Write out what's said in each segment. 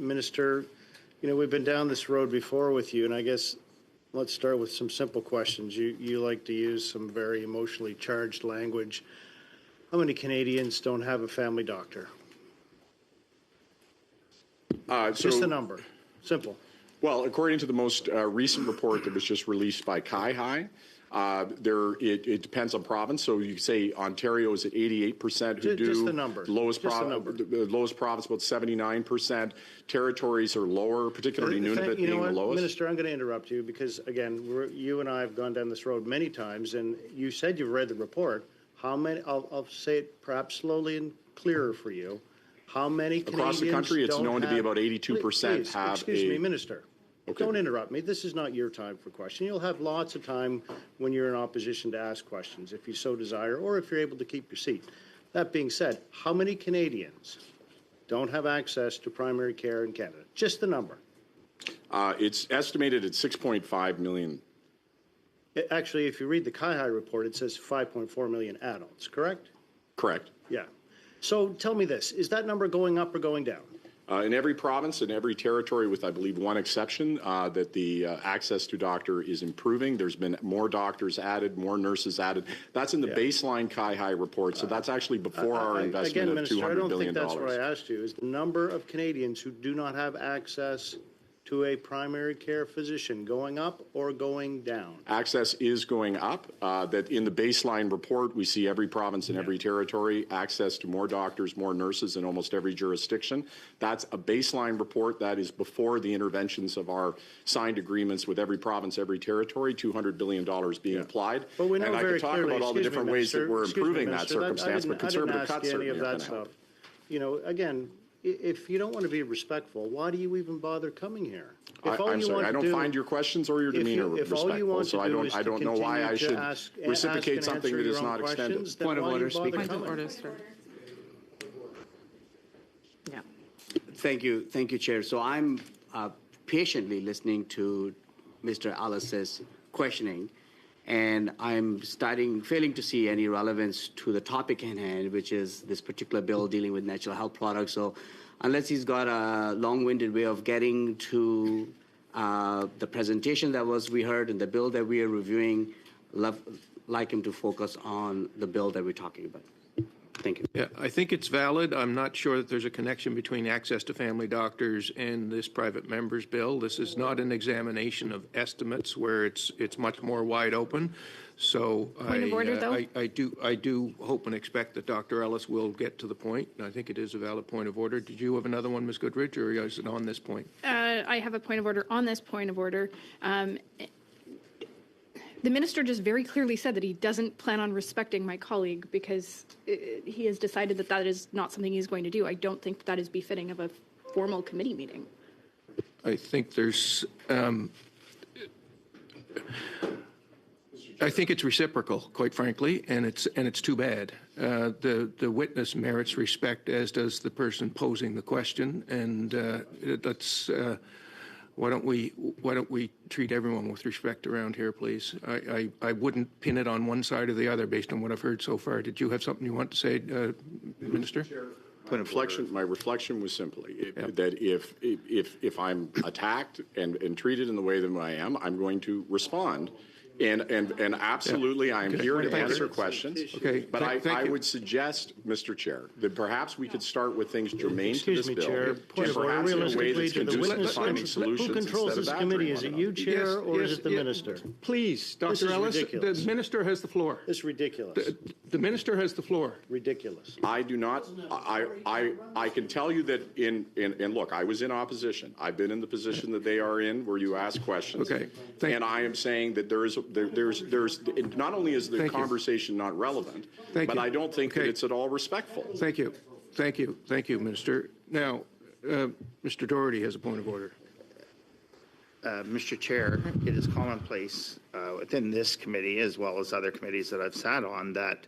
Minister, we've been down this road before with you, and I guess let's start with some simple questions. You like to use some very emotionally charged language. How many Canadians don't have a family doctor? Just the number. Simple. Well, according to the most recent report that was just released by CIHI, it depends on province. So you say Ontario is at 88% who do. Just the number. The lowest province about 79%. Territories are lower, particularly Nunavut being the lowest. Minister, I'm going to interrupt you because, again, you and I have gone down this road many times, and you said you've read the report. How many? I'll say it perhaps slowly and clearer for you. How many Canadians across the country? It's known to be about 82% have. Excuse me, Minister. Okay. Don't interrupt me. This is not your time for question. You'll have lots of time when you're in opposition to ask questions, if you so desire, or if you're able to keep your seat. That being said, how many Canadians don't have access to primary care in Canada? Just the number. It's estimated at 6.5 million. Actually, if you read the CIHI report, it says 5.4 million adults, correct? Correct. Yeah. So tell me this, is that number going up or going down? In every province and every territory, with I believe one exception, that the access to doctor is improving. There's been more doctors added, more nurses added. That's in the baseline CIHI report, so that's actually before our investment again, of $200 billion. I don't think that's what I asked you, is the number of Canadians who do not have access to a primary care physician going up or going down? Access is going up. That in the baseline report, we see every province and every territory access to more doctors, more nurses in almost every jurisdiction. That's a baseline report. That is before the interventions of our signed agreements with every province, every territory, $200 billion being applied. But we know and I very could talk clearly, about all the different ways that we're improving that circumstance, but conservative cuts certainly of that stuff. Again, if you don't want to be respectful, why do you even bother coming here? I'm sorry, I don't find your questions or your demeanor respectful, so I don't know why I should reciprocate something that is not extended. Point of order, Speaker. Point of order, sir. Yeah. Thank you, Chair. So I'm patiently listening to Mr. Ellis's questioning, and I'm failing to see any relevance to the topic in hand, which is this particular bill dealing with natural health products. So unless he's got a long-winded way of getting to the presentation that we heard and the bill that we are reviewing, like him to focus on the bill that we're talking about. Thank you. Yeah, I think it's valid. I'm not sure that there's a connection between access to family doctors and this private member's bill. This is not an examination of estimates where it's much more wide open. So Point of order, though? I do hope and expect that Dr. Ellis will get to the point. And I think it is a valid point of order. Did you have another one, Ms. Goodrich, or is it on this point? I have a point of order on this point of order. The minister just very clearly said that he doesn't plan on respecting my colleague because he has decided that that is not something he's going to do. I don't think that is befitting of a formal committee meeting. I think there's I think it's reciprocal, quite frankly, and it's too bad. The witness merits respect, as does the person posing the question, and that's. Why don't we treat everyone with respect around here, please? I wouldn't pin it on one side or the other based on what I've heard so far. Did you have something you want to say, Minister? My reflection was simply that if I'm attacked and treated in the way that I am, I'm going to respond. And absolutely, I'm here to answer questions. Okay. But I would suggest, Mr. Chair, that perhaps we could start with things germane to this bill. Chair. Point of order, realistically, to the witness. Who controls this committee? Is it you, Chair, or is it the minister? Please, Dr. Ellis, the minister has the floor. This is ridiculous. The minister has the floor. Ridiculous. I do not. I can tell you that and look, I was in opposition. I've been in the position that they are in, where you ask questions. Okay. And I am saying that there's not only is the conversation not relevant, but I don't think that it's at all respectful. Thank you, Minister. Now, Mr. Doherty has a point of order. Mr. Chair, it is commonplace within this committee, as well as other committees that I've sat on, that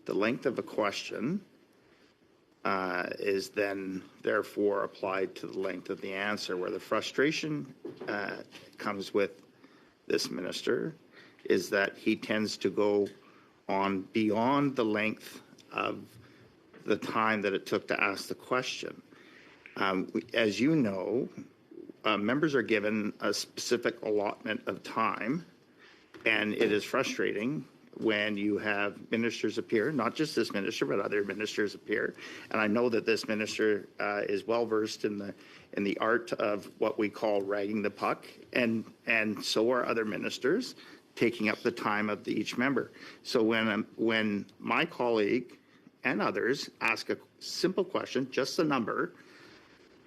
the length of a question is then therefore applied to the length of the answer. Where the frustration comes with this minister is that he tends to go on beyond the length of the time that it took to ask the question. As you know, members are given a specific allotment of time, and it is frustrating when you have ministers appear, not just this minister, but other ministers appear. And I know that this minister is well versed in the art of what we call ragging the puck, and so are other ministers, taking up the time of each member. So when my colleague and others ask a simple question, just the number,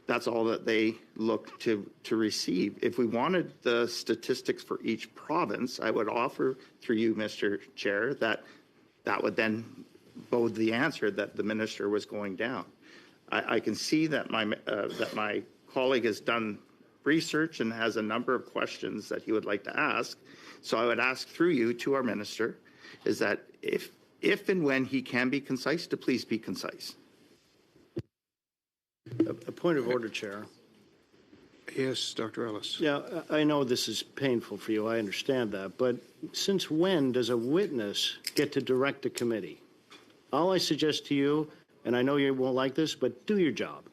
that's all that they look to receive. If we wanted the statistics for each province, I would offer through you, Mr. Chair, that would then bode the answer that the minister was going down. I can see that my colleague has done research and has a number of questions that he would like to ask. So I would ask through you to our minister, is that if and when he can be concise, to please be concise. A point of order, Chair. Yes, Dr. Ellis. Yeah, I know this is painful for you. I understand that. But since when does a witness get to direct a committee? All I suggest to you, and I know you won't like this, but do your job.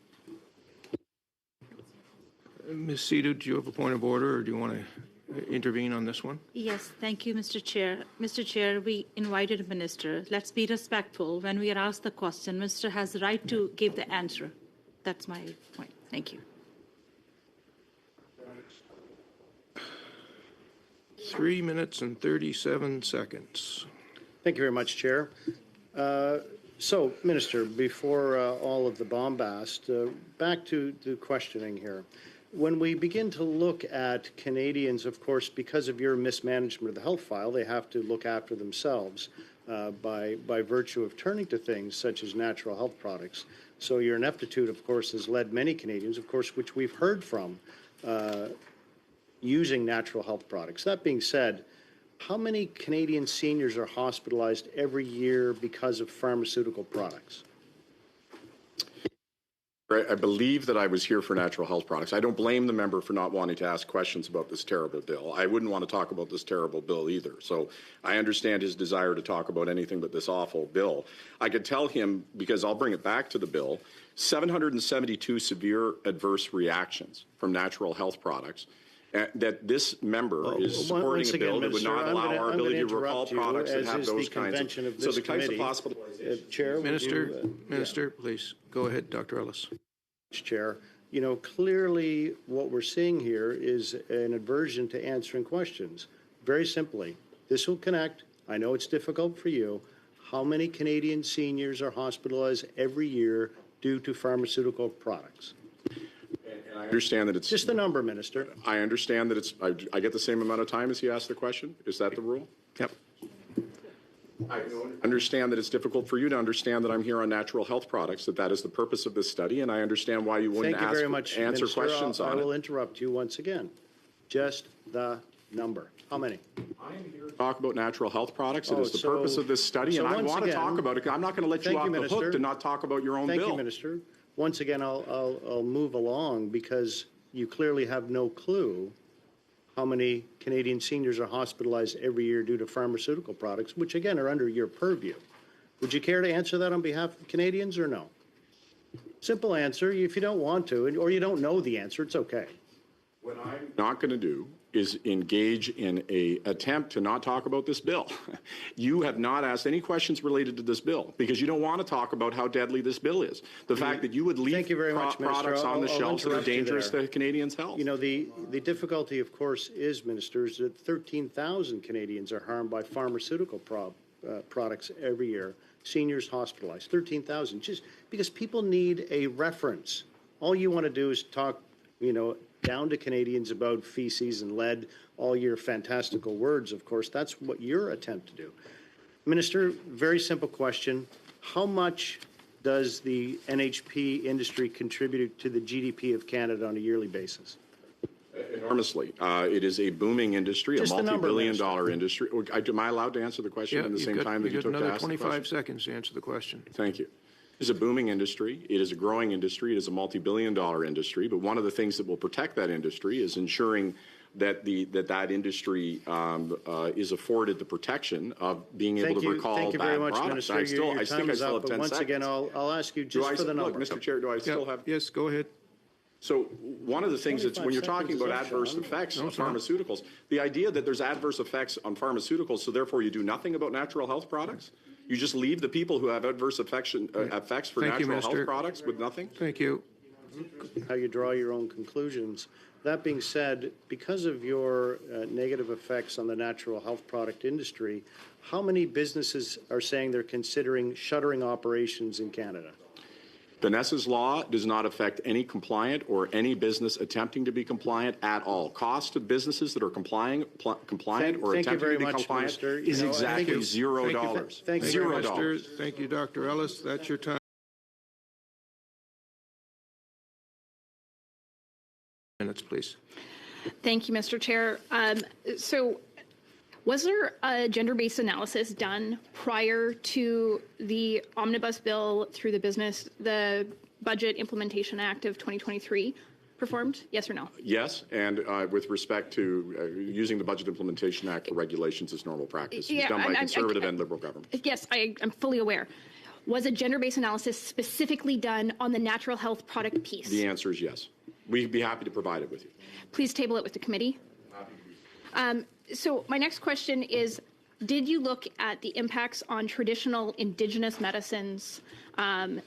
Ms. Setu, do you have a point of order, or do you want to intervene on this one? Yes, thank you, Mr. Chair. Mr. Chair, we invited a minister. Let's be respectful. When we are asked the question, minister has the right to give the answer. That's my point. Thank you. 3 minutes and 37 seconds. Thank you very much, Chair. So, Minister, before all of the bombast, back to the questioning here. When we begin to look at Canadians, of course, because of your mismanagement of the health file, they have to look after themselves by virtue of turning to things such as natural health products. So your ineptitude, of course, has led many Canadians, of course, which we've heard from, using natural health products. That being said, how many Canadian seniors are hospitalized every year because of pharmaceutical products? I believe that I was here for natural health products. I don't blame the member for not wanting to ask questions about this terrible bill. I wouldn't want to talk about this terrible bill either. So I understand his desire to talk about anything but this awful bill. I could tell him, because I'll bring it back to the bill, 772 severe adverse reactions from natural health products. That this member is supporting a bill that would not allow our ability to recall products that have those kinds of. So the kinds of hospitalizations. Chair, Minister, please go ahead, Dr. Ellis. Chair, you know, clearly what we're seeing here is an aversion to answering questions. Very simply, this will connect. I know it's difficult for you. How many Canadian seniors are hospitalized every year due to pharmaceutical products? I understand that it's just the number, Minister. I understand that it's. I get the same amount of time as he asked the question. Is that the rule? Yep. I understand that it's difficult for you to understand that I'm here on natural health products, that is the purpose of this study, and I understand why you wouldn't Thank you very much, answer Minister. questions on it. I will interrupt you once again. Just the number. How many? I am here to talk about natural health products. It is the purpose of this study, and I want to talk about it. I'm not going to let you off the hook to not talk about your own bill. Thank you, Minister. Once again, I'll move along because you clearly have no clue how many Canadian seniors are hospitalized every year due to pharmaceutical products, which again are under your purview. Would you care to answer that on behalf of Canadians or no? Simple answer. If you don't want to, or you don't know the answer, it's okay. What I'm not going to do is engage in an attempt to not talk about this bill. You have not asked any questions related to this bill because you don't want to talk about how deadly this bill is. The fact that you would leave products on the shelves that are dangerous to Canadians' health. You know, the difficulty, of course, is, Minister, is that 13,000 Canadians are harmed by pharmaceutical products every year. Seniors hospitalized, 13,000, just because people need a reference. All you want to do is talk, you know, down to Canadians about feces and lead, all your fantastical words, of course. That's what your attempt to do. Minister, very simple question. How much does the NHP industry contribute to the GDP of Canada on a yearly basis? Enormously. It is a booming industry, Just a multi-billion-dollar industry. Am I allowed to answer the question in the same time that you took to ask the question? Another 25 seconds to answer the question. Thank you. It is a booming industry. It is a growing industry. It is a multi-billion-dollar industry. But one of the things that will protect that industry is ensuring that that industry is afforded the protection of being able to recall bad products. Thank you very much, Minister. I think I still have 10 once seconds. again, I'll ask you just for the number. Mr. Chair, do I still have? Yes, go ahead. So one of the things that's, when you're 25 talking about seconds is up, adverse Sean. effects on pharmaceuticals, the idea that there's adverse effects on pharmaceuticals, so therefore you do nothing about natural health products? You just leave the people who have adverse effects for Thank you, natural health Minister. products with nothing? Thank you. How you draw your own conclusions. That being said, because of your negative effects on the natural health product industry, how many businesses are saying they're considering shuttering operations in Canada? Vanessa's law does not affect any compliant or any business attempting to be compliant at all. Cost to businesses that are compliant or Thank you attempting very to be much, compliant Minister. is You know, I think exactly it's- $0. Thank you, $0. Minister. Thank you, Dr. Ellis. That's your time. Minutes, please. Thank you, Mr. Chair. So was there a gender-based analysis done prior to the omnibus bill through the Budget Implementation Act of 2023 performed? Yes or no? Yes, and with respect to using the Budget Implementation Act for regulations is normal practice. It's done by Conservative and Liberal governments. Yes, I'm fully aware. Was a gender-based analysis specifically done on the natural health product piece? The answer is yes. We'd be happy to provide it with you. Please table it with the committee. So my next question is, did you look at the impacts on traditional Indigenous medicines and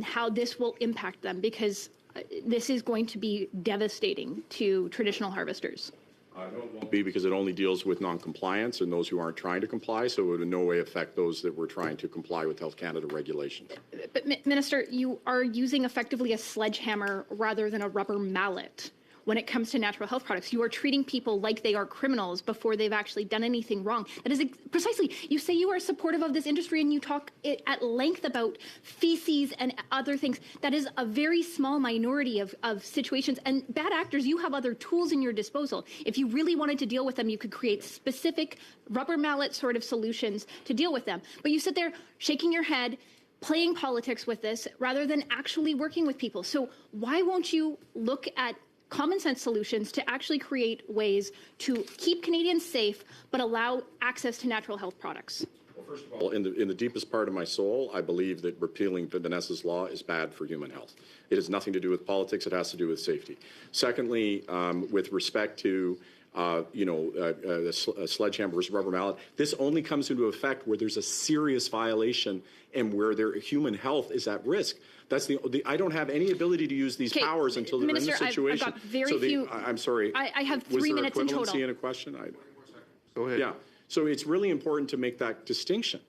how this will impact them? Because this is going to be devastating to traditional harvesters. No, it won't be, because it only deals with non-compliance and those who aren't trying to comply, so it would in no way affect those that were trying to comply with Health Canada regulations. But Minister, you are using effectively a sledgehammer rather than a rubber mallet when it comes to natural health products. You are treating people like they are criminals before they've actually done anything wrong. That is precisely, you say you are supportive of this industry and you talk at length about feces and other things. That is a very small minority of situations. And bad actors, you have other tools in your disposal. If you really wanted to deal with them, you could create specific rubber mallet sort of solutions to deal with them. But you sit there shaking your head, playing politics with this rather than actually working with people. So why won't you look at common sense solutions to actually create ways to keep Canadians safe but allow access to natural health products? Well, first of all, in the deepest part of my soul, I believe that repealing Vanessa's law is bad for human health. It has nothing to do with politics. It has to do with safety. Secondly, with respect to a sledgehammer versus rubber mallet, this only comes into effect where there's a serious violation and where their human health is at risk. That's I don't have any ability to use these powers until they're Minister, in the situation. I've got very few. I'm sorry. I have 3 minutes in total. Was there equivalency in a question? Go ahead. Yeah. So it's really important to make that distinction.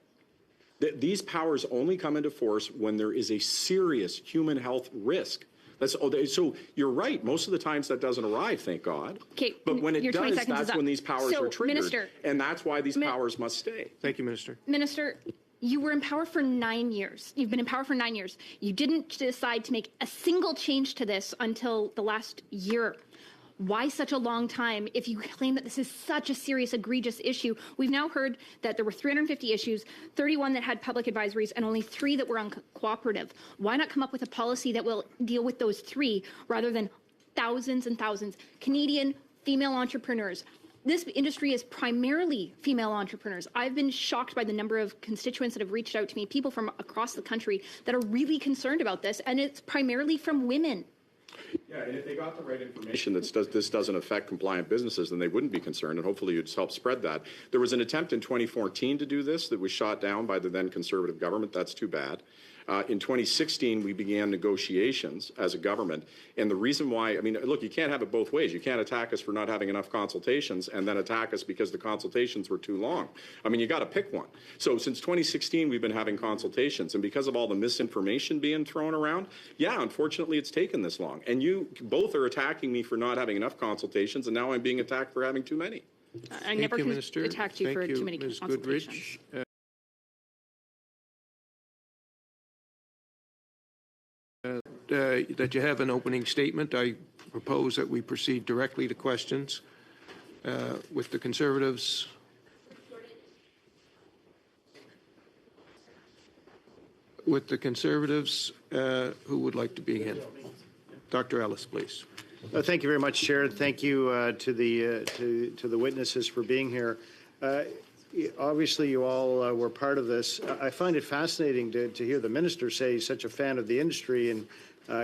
These powers only come into force when there is a serious human health risk. So you're right. Most of the times that doesn't arrive, thank God. Okay, but when it your 20 does, seconds is that's up. when these powers So, are triggered. Minister, and that's why these powers must stay. Thank you, Minister. Minister, you were in power for 9 years. You've been in power for 9 years. You didn't decide to make a single change to this until the last year. Why such a long time if you claim that this is such a serious, egregious issue? We've now heard that there were 350 issues, 31 that had public advisories, and only 3 that were uncooperative. Why not come up with a policy that will deal with those 3 rather than thousands and thousands? Canadian female entrepreneurs. This industry is primarily female entrepreneurs. I've been shocked by the number of constituents that have reached out to me, people from across the country that are really concerned about this, and it's primarily from women. Yeah, and if they got the right information that this doesn't affect compliant businesses, then they wouldn't be concerned, and hopefully you'd help spread that. There was an attempt in 2014 to do this that was shot down by the then Conservative government. That's too bad. In 2016, we began negotiations as a government. And the reason why, I mean, look, you can't have it both ways. You can't attack us for not having enough consultations and then attack us because the consultations were too long. I mean, you got to pick one. So since 2016, we've been having consultations. And because of all the misinformation being thrown around, yeah, unfortunately, it's taken this long. And you both are attacking me for not having enough consultations, and now I'm being attacked for having too many. I never attacked you for too many Ms. consultations. Goodrich. That you have an opening statement. I propose that we proceed directly to questions with the Conservatives. With the Conservatives, who would like to begin? Dr. Ellis, please. Thank you very much, Chair. Thank you to the witnesses for being here. Obviously, you all were part of this. I find it fascinating to hear the minister say he's such a fan of the industry and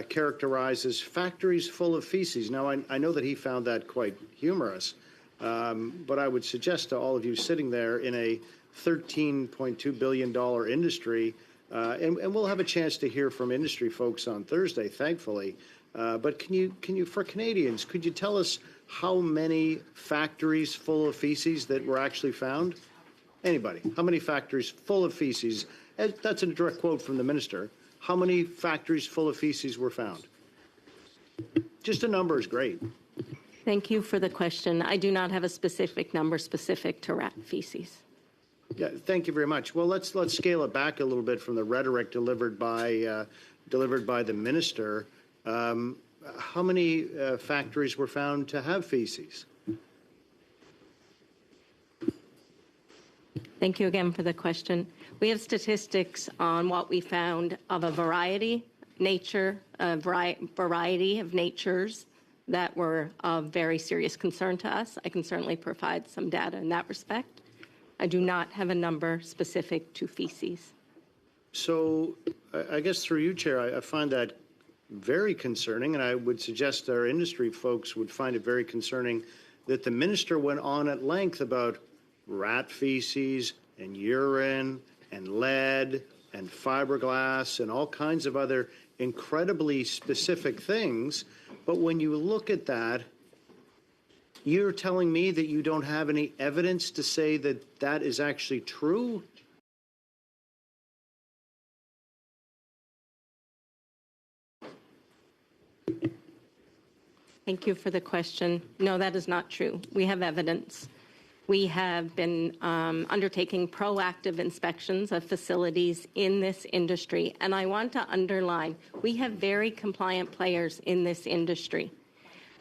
characterizes factories full of feces. Now, I know that he found that quite humorous, but I would suggest to all of you sitting there in a $13.2 billion industry, and we'll have a chance to hear from industry folks on Thursday, thankfully. But can you, for Canadians, could you tell us how many factories full of feces that were actually found? Anybody? How many factories full of feces? That's a direct quote from the minister. How many factories full of feces were found? Just a number is great. Thank you for the question. I do not have a specific number specific to rat feces. Yeah, thank you very much. Well, let's scale it back a little bit from the rhetoric delivered by the minister. How many factories were found to have feces? Thank you again for the question. We have statistics on what we found of a variety of natures that were of very serious concern to us. I can certainly provide some data in that respect. I do not have a number specific to feces. So I guess through you, Chair, I find that very concerning, and I would suggest our industry folks would find it very concerning that the minister went on at length about rat feces and urine and lead and fiberglass and all kinds of other incredibly specific things. But when you look at that, you're telling me that you don't have any evidence to say that that is actually true? Thank you for the question. No, that is not true. We have evidence. We have been undertaking proactive inspections of facilities in this industry. And I want to underline, we have very compliant players in this industry.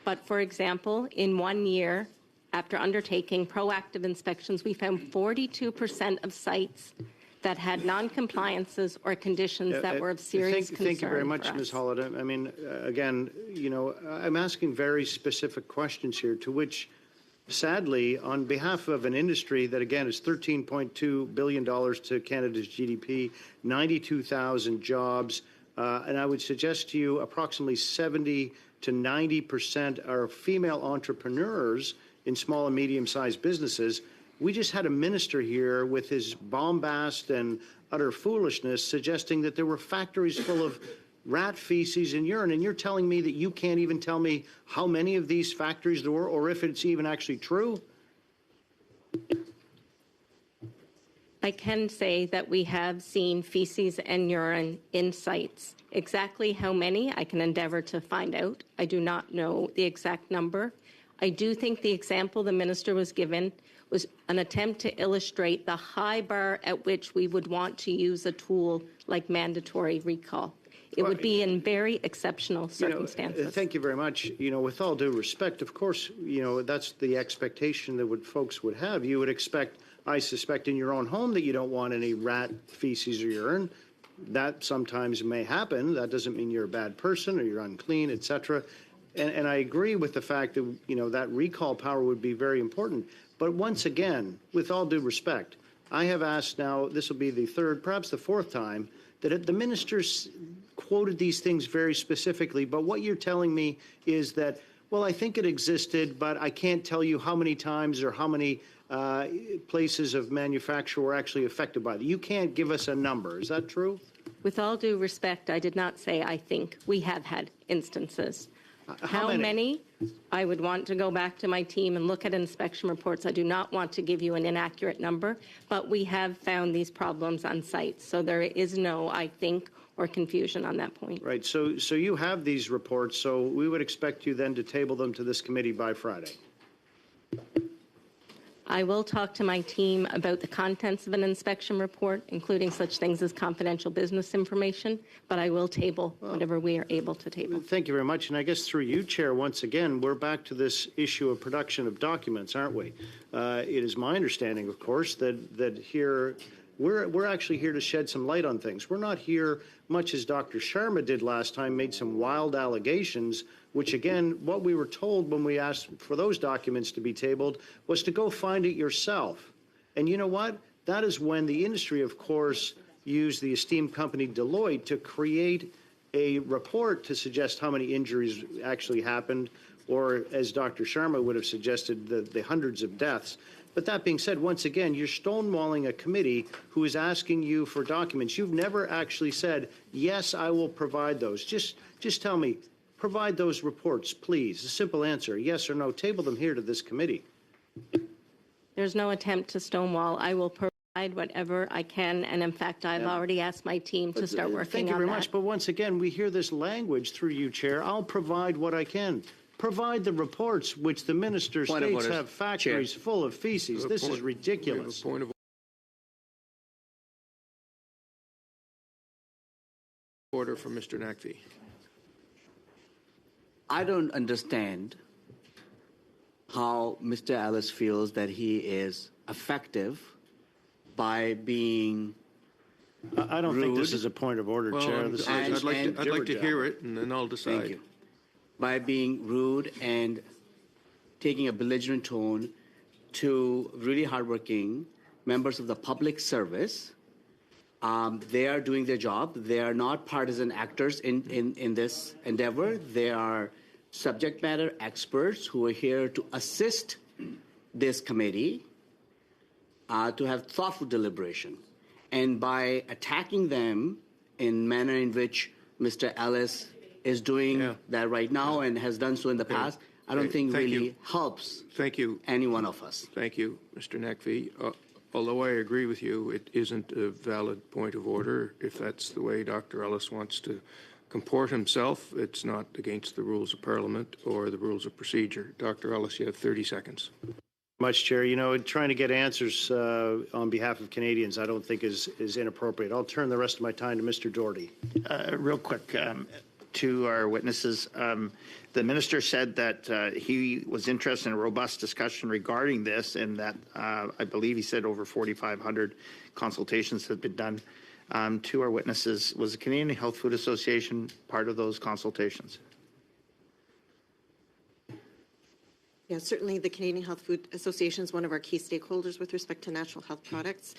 But for example, in 1 year, after undertaking proactive inspections, we found 42% of sites that had non-compliances or conditions that were of serious concern. Thank you very much, Ms. Holiday. I mean, again, you know, I'm asking very specific questions here to which, sadly, on behalf of an industry that, again, is $13.2 billion to Canada's GDP, 92,000 jobs, and I would suggest to you approximately 70 to 90% are female entrepreneurs in small and medium-sized businesses. We just had a minister here with his bombast and utter foolishness suggesting that there were factories full of rat feces and urine, and you're telling me that you can't even tell me how many of these factories there were or if it's even actually true? I can say that we have seen feces and urine in sites. Exactly how many, I can endeavor to find out. I do not know the exact number. I do think the example the minister was given was an attempt to illustrate the high bar at which we would want to use a tool like mandatory recall. It would be in very exceptional circumstances. Thank you very much. You know, with all due respect, of course, you know, that's the expectation that folks would have. You would expect, I suspect, in your own home that you don't want any rat feces or urine. That sometimes may happen. That doesn't mean you're a bad person or you're unclean, et cetera. And I agree with the fact that, you know, that recall power would be very important. But once again, with all due respect, I have asked now, this will be the third, perhaps the fourth time, that the ministers quoted these things very specifically. But what you're telling me is that, well, I think it existed, but I can't tell you how many times or how many places of manufacture were actually affected by it. You can't give us a number. Is that true? With all due respect, I did not say I think. We have had instances. How many? I would want to go back to my team and look at inspection reports. I do not want to give you an inaccurate number, but we have found these problems on site. So there is no, I think, or confusion on that point. Right. So you have these reports. So we would expect you then to table them to this committee by Friday. I will talk to my team about the contents of an inspection report, including such things as confidential business information, but I will table whatever we are able to table. Thank you very much. And I guess through you, Chair, once again, we're back to this issue of production of documents, aren't we? It is my understanding, of course, that here we're actually here to shed some light on things. We're not here, much as Dr. Sharma did last time, made some wild allegations, which, again, what we were told when we asked for those documents to be tabled was to go find it yourself. And you know what? That is when the industry, of course, used the esteemed company Deloitte to create a report to suggest how many injuries actually happened, or as Dr. Sharma would have suggested, the hundreds of deaths. But that being said, once again, you're stonewalling a committee who is asking you for documents. You've never actually said, yes, I will provide those. Just tell me, provide those reports, please. A simple answer, yes or no. Table them here to this committee. There's no attempt to stonewall. I will provide whatever I can, and in fact, I've already asked my team to start working on that. Thank you very much. But once again, we hear this language through you, Chair. I'll provide what I can. Provide the reports which the minister states have factories full of feces. This is ridiculous. Point of order from Mr. Naqvi. I don't understand how Mr. Ellis feels that he is effective by being I don't think this rude. is a point of order, Well, Chair. This is I'd like and- to hear it, and then I'll decide. Thank you. By being rude and taking a belligerent tone to really hardworking members of the public service. They are doing their job. They are not partisan actors in this endeavor. They are subject matter experts who are here to assist this committee to have thoughtful deliberation. And by attacking them in manner in which Mr. Ellis is doing that right now and has done so in the past, I don't think Thank really you. helps Thank you. any one of us. Thank you, Mr. Naqvi. Although I agree with you, it isn't a valid point of order. If that's the way Dr. Ellis wants to comport himself, it's not against the rules of Parliament or the rules of procedure. Dr. Ellis, you have 30 seconds. much, Chair. You know, trying to get answers on behalf of Canadians, I don't think is inappropriate. I'll turn the rest of my time to Mr. Doherty. Real quick, to our witnesses, the minister said that he was interested in a robust discussion regarding this, and that I believe he said over 4,500 consultations have been done. To our witnesses, was the Canadian Health Food Association part of those consultations? Yeah, certainly the Canadian Health Food Association is one of our key stakeholders with respect to natural health products.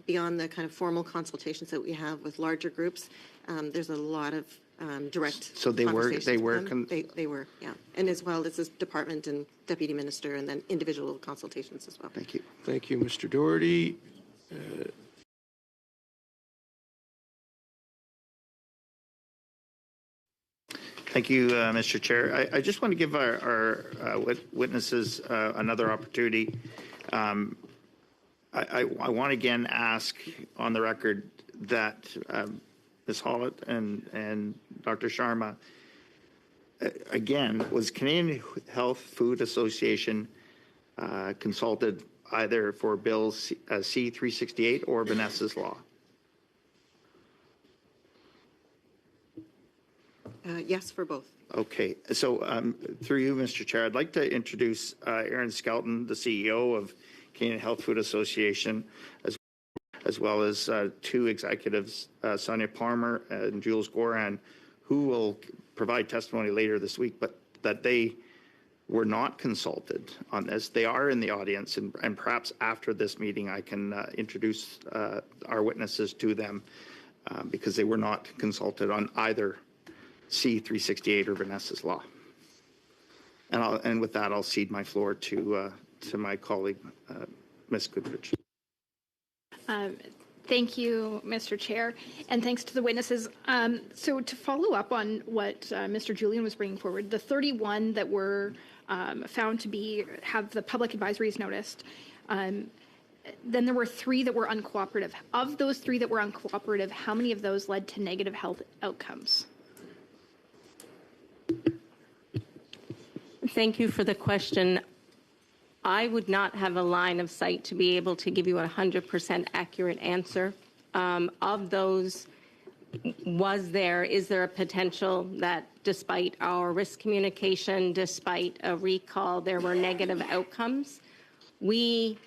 Beyond the kind of formal consultations that we have with larger groups, there's a lot of direct So they were- conversations they with were them. They were, yeah. And as well as this department and deputy minister, and then individual consultations as well. Thank you. Thank you, Mr. Doherty. Thank you, Mr. Chair. I just want to give our witnesses another opportunity. I want to again ask on the record that Ms. Hollett and Dr. Sharma, again, was Canadian Health Food Association consulted either for Bill C-368 or Vanessa's Law? Yes, for both. Okay, so through you, Mr. Chair, I'd like to introduce Aaron Skelton, the CEO of Canadian Health Food Association, as well as two executives, Sonia Palmer and Jules Goran, who will provide testimony later this week, but that they were not consulted on this. They are in the audience, and perhaps after this meeting, I can introduce our witnesses to them because they were not consulted on either C-368 or Vanessa's Law. And with that, I'll cede my floor to my colleague, Ms. Goodrich. Thank you, Mr. Chair, and thanks to the witnesses. So to follow up on what Mr. Julian was bringing forward, the 31 that were found to have the public advisories noticed, then there were 3 that were uncooperative. Of those 3 that were uncooperative, how many of those led to negative health outcomes? Thank you for the question. I would not have a line of sight to be able to give you a 100% accurate answer. Of those, is there a potential that despite our risk communication, despite a recall, there were negative outcomes? We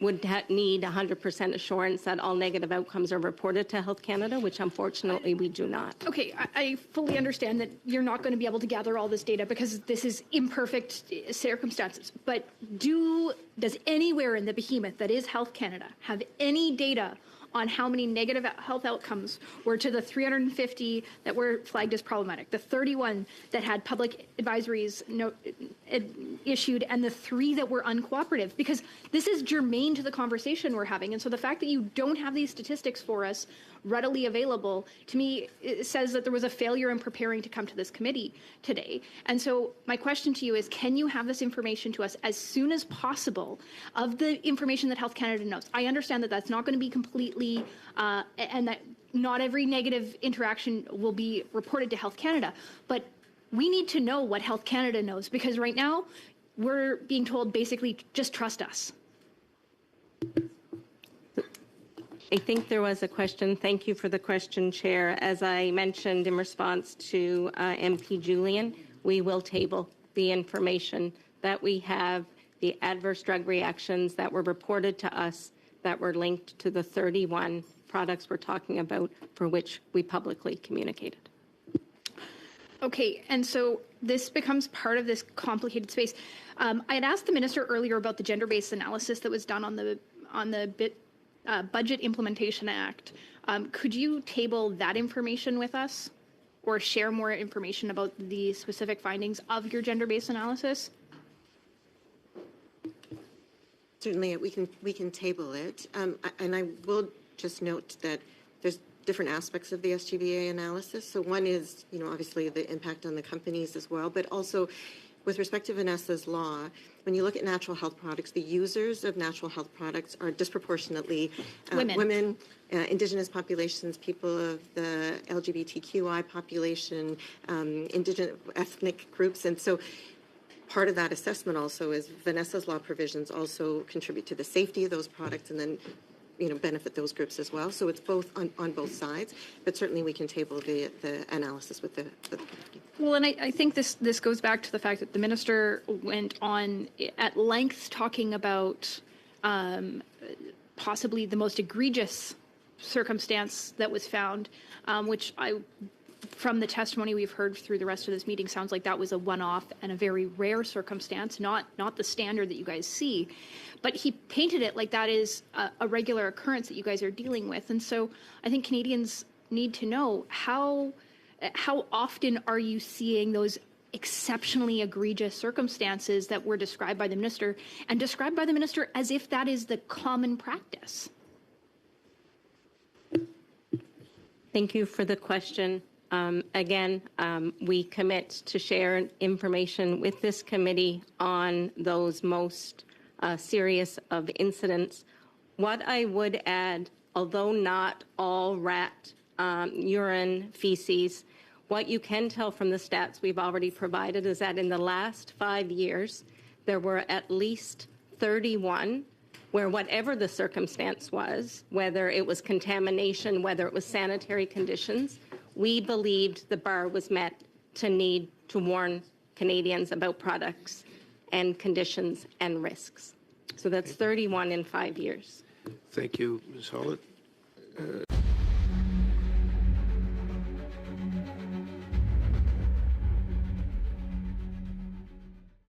would need 100% assurance that all negative outcomes are reported to Health Canada, which unfortunately we do not. Okay, I fully understand that you're not going to be able to gather all this data because this is imperfect circumstances. But does anywhere in the behemoth that is Health Canada have any data on how many negative health outcomes were to the 350 that were flagged as problematic, the 31 that had public advisories issued, and the 3 that were uncooperative, because this is germane to the conversation we're having. And so the fact that you don't have these statistics for us readily available, to me, it says that there was a failure in preparing to come to this committee today. And so my question to you is, can you have this information to us as soon as possible of the information that Health Canada knows? I understand that that's not going to be completely, and that not every negative interaction will be reported to Health Canada, but we need to know what Health Canada knows, because right now we're being told basically just trust us. I think there was a question. Thank you for the question, Chair. As I mentioned in response to MP Julian, we will table the information that we have, the adverse drug reactions that were reported to us that were linked to the 31 products we're talking about for which we publicly communicated. Okay, and so this becomes part of this complicated space. I had asked the minister earlier about the gender-based analysis that was done on the Budget Implementation Act. Could you table that information with us, or share more information about the specific findings of your gender-based analysis? Certainly, we can table it. And I will just note that there's different aspects of the SGBA analysis. So one is, obviously the impact on the companies as well, but also with respect to Vanessa's law, when you look at natural health products, the users of natural health products are disproportionately women, Indigenous populations, people of the LGBTQI population, Indigenous ethnic groups. And so part of that assessment also is Vanessa's law provisions also contribute to the safety of those products and then benefit those groups as well. So it's both on both sides, but certainly we can table the analysis with the Well, and I think this goes back to the fact that the minister went on at length talking about possibly the most egregious circumstance that was found, which from the testimony we've heard through the rest of this meeting, sounds like that was a one-off and a very rare circumstance, not the standard that you guys see. But he painted it like that is a regular occurrence that you guys are dealing with. And so I think Canadians need to know how often are you seeing those exceptionally egregious circumstances that were described by the minister, and described by the minister as if that is the common practice? Thank you for the question. Again, we commit to share information with this committee on those most serious of incidents. What I would add, although not all rat urine, feces, what you can tell from the stats we've already provided is that in the last 5 years, there were at least 31 where whatever the circumstance was, whether it was contamination, whether it was sanitary conditions, we believed the bar was met to need to warn Canadians about products and conditions and risks. So that's 31 in 5 years. Thank you, Ms. Hollett.